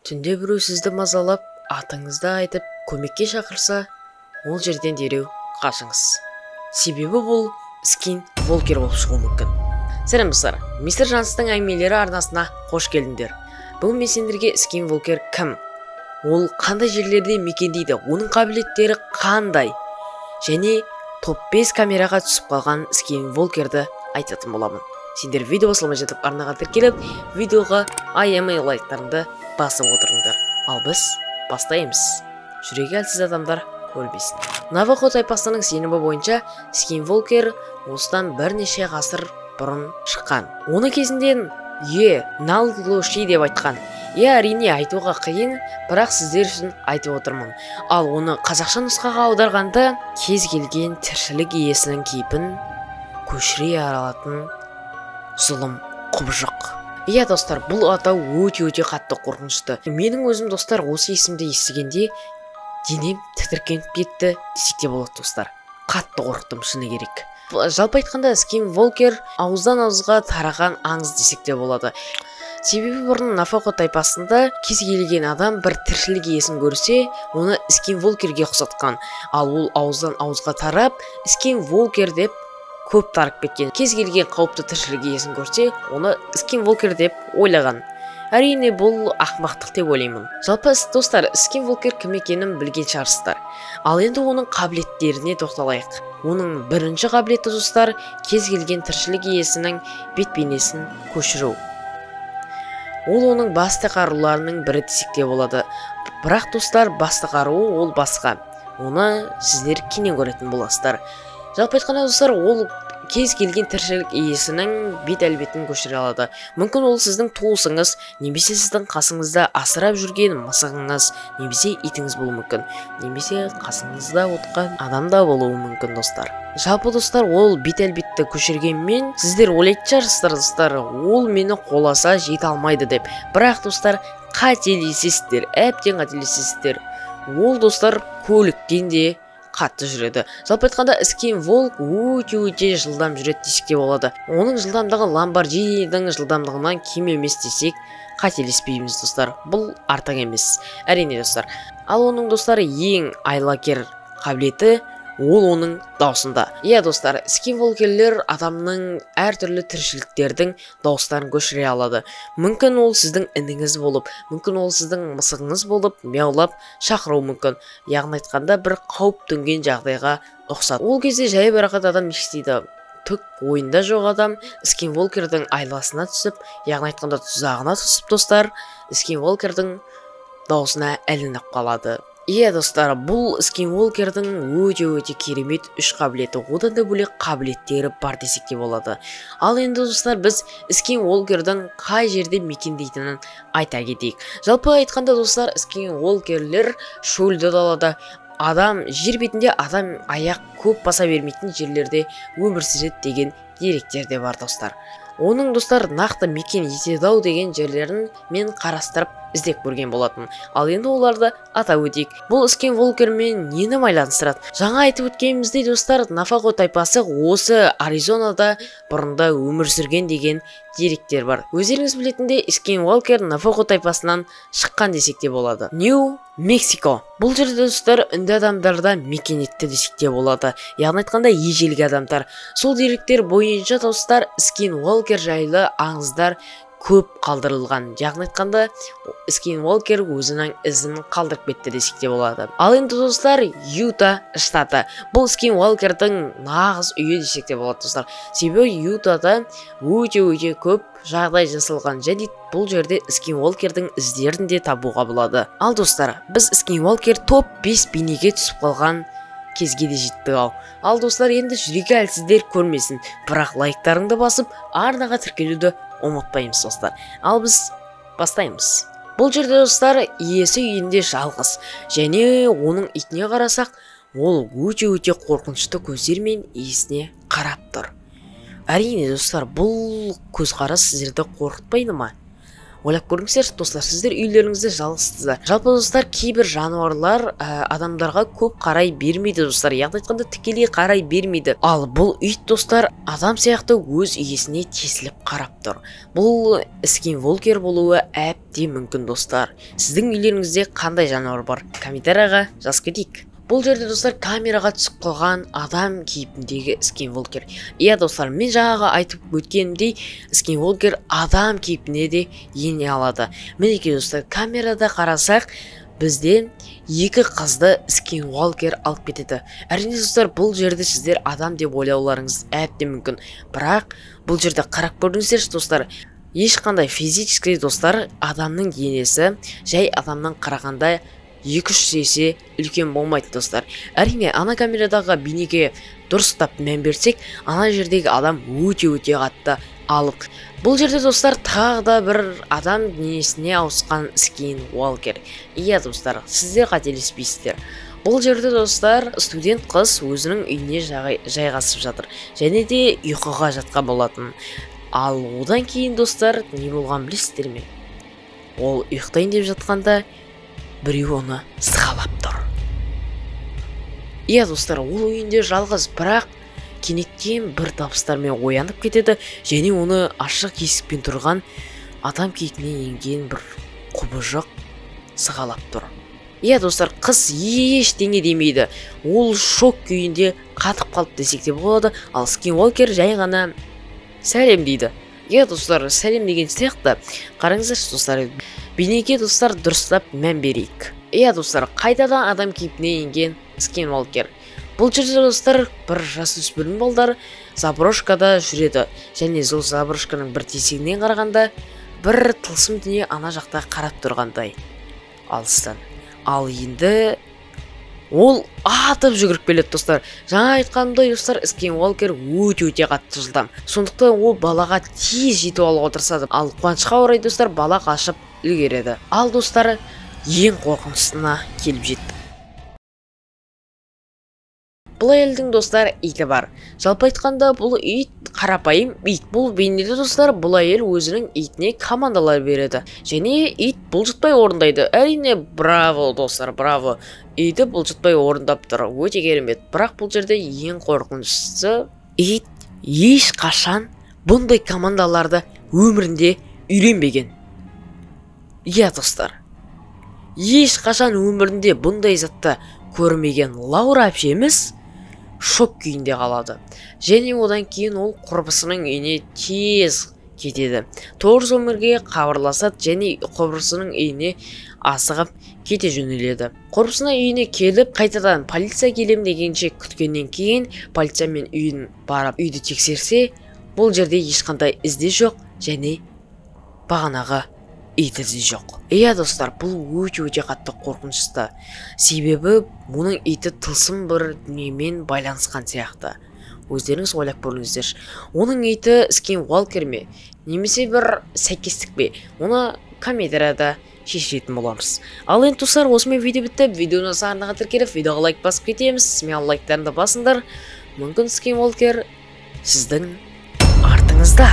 Түнде біреу сізді мазалап, атыңызды айтып, көмекке шақырса, ол жерден дереу қашыңыз. Себебі бұл скин волкер болып шығуы мүмкін. Сәлем достар, мистер Жанстың әңгімелері арнасына қош келдіңдер. Бүгін мен сендерге скин волкер кім? Ол қандай жерлерде мекендейді? Оның қабілеттері қандай? Және топ 5 камераға түсіп қалған скин волкерді айтатын боламын. Сендер видео басылмай жатып арнаға тіркеліп, видеоға IMA лайктарыңды басып отырыңдар. Ал біз бастаймыз. Жүрегі әлсіз адамдар көрмесін. Навахо тайпасының сенімі бойынша скин волкер осыдан бірнеше ғасыр бұрын шыққан. Оны кезінде Налдлоши деп айтқан. Әрине айтуға қиын, бірақ сіздер үшін айтып отырмын. Ал оны қазақша нұсқаға аударғанда кез келген тіршілік иесінің кейпін көшіре алатын зұлым құбыжық. Достар, бұл атау өте қатты қорқынышты. Менің өзім достар осы есімді естігенде денем тітіркеніп кетті десек те болады достар. Қатты қорықтым, шыны керек. Жалпы айтқанда скин волкер ауыздан ауызға тараған аңыз десек те болады. Себебі бұрын Навахо тайпасында кез келген адам бір тіршілік иесін көрсе, оны скин волкерге ұқсатқан. Ал ол ауыздан ауызға тарап, скин волкер деп көп тарып кеткен. Кез келген қауіпті тіршілік иесін көрсе, оны скин волкер деп ойлаған. Әрине бұл ақымақтық деп ойлаймын. Жалпы достар, скин волкер кім екенін білген шығарсыздар. Ал енді оның қабілеттеріне тоқталайық. Оның бірінші қабілеті достар, кез келген тіршілік иесінің бет-бейнесін көшіру. Ол оның басты қаруларының бірі десек те болады. Бірақ достар, басты қаруы ол басқа. Оны сіздер кинен көретін боласыздар. Жалпы айтқанда достар, ол кез келген тіршілік иесінің бет-әлбетін көшіре алады. Мүмкін ол сіздің туысыңыз, немесе сіздің қасыңызда асырап жүрген мысығыңыз, немесе итіңіз болуы мүмкін, немесе қасыңызда отқан адам да болуы мүмкін достар. Жалпы достар, ол бет-әлбетті көшіргенмен сіздер ойлайтын шығарсыздар достар, ол мені қоласа жете алмайды деп. Бірақ достар, қателесесіздер, әбден қателесесіздер. Ол достар көліктен де қатты жүреді. Жалпы айтқанда скин волк өте жылдам жүреді десек те болады. Оның жылдамдығы Lamborghiniдің жылдамдығынан кем емес десек қателеспейміз достар. Бұл артық емес. Әрине достар. Ал оның достар ең айлакер қабілеті ол оның даусында. Достар, скин волкерлер адамның әртүрлі тіршіліктердің дауыстарын көшіре алады. Мүмкін ол сіздің ініңіз болып, мүмкін ол сіздің мысығыңыз болып, мяулап шақыру мүмкін. Яғни айтқанда бір қауіп төнген жағдайға ұқсат. Ол кезде жай барақат адам естиді. Түк ойында жоқ адам скин волкердің айласына түсіп, яғни айтқанда тұзағына түсіп достар, скин волкердің даусына ілініп қалады. Достар, бұл скин волкердің өте керемет үш қабілеті, одан да бөлек қабілеттері бар десек те болады. Ал енді достар, біз скин волкердің қай жерде мекендейтінін айта кетейік. Жалпы айтқанда достар, скин волкерлер шөлді далада, жер бетінде адам аяқ көп баса бермейтін жерлерде өмір сүреді деген деректер де бар достар. Оның достар нақты мекен етеді-ау деген жерлерін мен қарастырып іздеп көрген болатын. Ал енді оларды атап өтейік. Бұл скин волкермен нені байланыстырады? Жаңа айтып өткеніміздей достар, Навахо тайпасы осы Аризонада бұрында өмір сүрген деген деректер бар. Өздеріңіз білетіндей, скин волкер Навахо тайпасынан шыққан десек те болады. Нью-Мексико. Бұл жерде достар үнді адамдарда мекен етті десек те болады. Яғни айтқанда ежелгі адамдар. Сол деректер бойынша достар скин волкер жайлы аңыздар көп қалдырылған. Яғни айтқанда скин волкер өзінің ізін қалдырып кетті десек те болады. Ал енді достар, Юта штаты. Бұл скин волкердің нағыз үйі десек те болады достар. Себебі Ютада өте көп жағдай жасалған, және бұл жерде скин волкердің іздерін де табуға болады. Ал достар, біз скин волкер топ 5 бейнеге түсіп қалған кезге де жеттік. Ал достар, енді жүрегі әлсіздер көрмесін, бірақ лайктарыңды басып, арнаға тіркелуді ұмытпаймыз достар. Ал біз бастаймыз. Бұл жерде достар, иесі үйінде жалғыз, және оның итіне қарасақ, ол өте қорқынышты көздермен иесіне қарап тұр. Әрине достар, бұл көзқарас сіздерді қорқытпайды ма? ойлап көріңіздер достар, сіздер үйлеріңізде жалғызсыздар. Жалпы достар, кейбір жануарлар адамдарға көп қарай бермейді достар, яғни айтқанда тікелей қарай бермейді. Ал бұл ит достар адам сияқты өз иесіне тесіліп қарап тұр. Бұл скинволкер болуы әбден мүмкін достар. Сіздің үйлеріңізде қандай жануар бар? Комментарияға жазып кетейік. Бұл жерде достар камераға түсіп қалған адам кейпіндегі скинволкер. Иә достар, мен жаңағы айтып өткенімдей скинволкер адам кейпіне де ене алады. Мінекей достар, камерада қарасақ бізден екі қызды скинволкер алып кетеді. Әрине достар, бұл жерде сіздер адам деп ойлауларыңыз әбден мүмкін. Бірақ бұл жерде қарап көрдіңіздерші достар, ешқандай физически достар адамның денесі жай адамнан қарағанда 2-3 есе үлкен болмайды достар. Әрине ана камерадағы бейнеге дұрыстап мән берсек, ана жердегі адам өте қатты алып. Бұл жерде достар тағы да бір адам денесіне ауысқан скинволкер. Иә достар, сіздер қателеспейсіздер. Бұл жерде достар студент қыз өзінің үйіне жайғасып жатыр. Және де ұйқыға жатқан болатын. Ал одан кейін достар не болған білесіздер ме? Ол ұйықтайын деп жатқанда біреу оны сығалап тұр. Иә достар, ол үйінде жалғыз, бірақ кенеттен бір дауыстармен оянып кетеді, және оны ашық есікпен тұрған адам кейпіне енген бір құбыжық сығалап тұр. Иә достар, қыз ештеңе демейді. Ол шок күйінде қатып қалып десек те болады, ал скинволкер жай ғана сәлем дейді. Иә достар, сәлем деген сияқты. Қараңыздаршы достар, бейнеге достар дұрыстап мән берейік. Иә достар, қайтадан адам кейпіне енген скинволкер. Бұл жерде достар бір жасөспірім балдар заброшкада жүреді. Және сол заброшканың бір тесігінен қарағанда бір тылсым дүние ана жақта қарап тұрғандай алыстан. Ал енді ол атып жүгіріп келеді достар. Жаңа айтқанымдай достар, скинволкер өте қатты жылдам. Сондықтан ол балаға тез жетіп алуға тырысады. Ал қуанышқа орай достар бала қашып үлгереді. Ал достар ең қорқынышына келіп жетті. Бұл әйелдің достар иті бар. Жалпы айтқанда бұл ит қарапайым ит. Бұл бейнеде достар бұл әйел өзінің итіне командалар береді. Және ит бұлжытпай орындайды. Әрине браво достар, браво. Иті бұлжытпай орындап тұр. Өте керемет. Бірақ бұл жерде ең қорқыныштысы ит ешқашан бұндай командаларды өмірінде үйренбеген. Иә достар, ешқашан өмірінде бұндай затты көрмеген Лаура әпшеміз шок күйінде қалады. Және одан кейін ол құрбысының үйіне тез кетеді. Тоғыз өмірге хабарласады және құрбысының үйіне асығып кете жөнеледі. Құрбысының үйіне келіп, қайтадан полиция келем дегенше күткеннен кейін полициямен үйін барып үйді тексерсе, бұл жерде ешқандай ізде жоқ және бағанағы ит ізі жоқ. Иә достар, бұл өте қатты қорқынышты. Себебі мұның иті тылсым бір дүниемен байланысқан сияқты. Өздеріңіз ойлап көріңіздер. Оның иті скинволкер ме, немесе бір сәйкестік бе? Оны комментарияда шешетін боламыз. Ал енді достар, осымен видео бітті. Видеоны сағыныға тіркеліп, видеоға лайк басып кетеміз. Мен лайктарыңды басыңдар. Мүмкін скинволкер сіздің артыңызда.